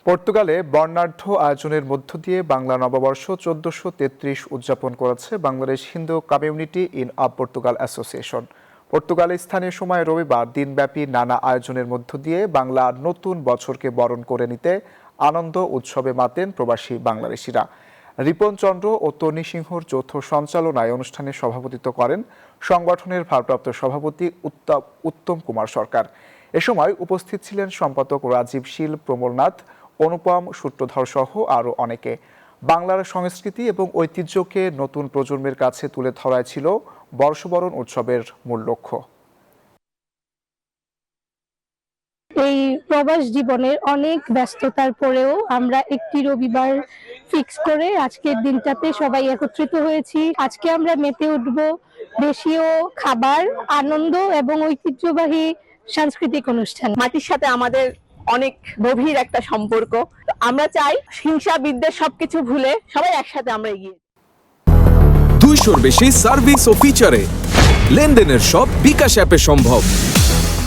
পর্তুগালে বর্ণাঢ্য আয়োজনের মধ্য দিয়ে বাংলা নববর্ষ ১৪৩৩ উদযাপন করেছে Bangladesh Hindu community in Portugal association. পর্তুগালে স্থানীয় সময় রবিবার দিনব্যাপী নানা আয়োজনের মধ্য দিয়ে বাংলা নতুন বছরকে বরণ করে নিতে আনন্দ উৎসবে মাতেন প্রবাসী বাংলাদেশিরা। রিপন চন্দ্র ও তনি সিংহর যৌথ সঞ্চালনায় অনুষ্ঠানে সভাপতিত্ব করেন সংগঠনের ভারপ্রাপ্ত সভাপতি উত্তম কুমার সরকার। এ সময় উপস্থিত ছিলেন সম্পাদক রাজীব শীল, প্রমলনাথ, অনুপম সূত্রধর সহ আরও অনেকে। বাংলার সংস্কৃতি এবং ঐতিহ্যকে নতুন প্রজন্মের কাছে তুলে ধরাই ছিল বর্ষবরণ উৎসবের মূল লক্ষ্য। এই প্রবাস জীবনের অনেক ব্যস্ততার পরেও আমরা একটি রবিবার ফিক্স করে আজকের দিনটাতে সবাই একত্রিত হয়েছি। আজকে আমরা মেতে উঠব দেশীয় খাবার, আনন্দ এবং ঐতিহ্যবাহী সাংস্কৃতিক অনুষ্ঠান। মাটির সাথে আমাদের অনেক গভীর একটা সম্পর্ক। আমরা চাই হিংসা বিদ্বেষ সবকিছু ভুলে সবাই একসাথে আমরা এগিয়ে। 200-র বেশি সার্ভিস ও ফিচারে লেনদেনের সব বিকাশ অ্যাপে সম্ভব।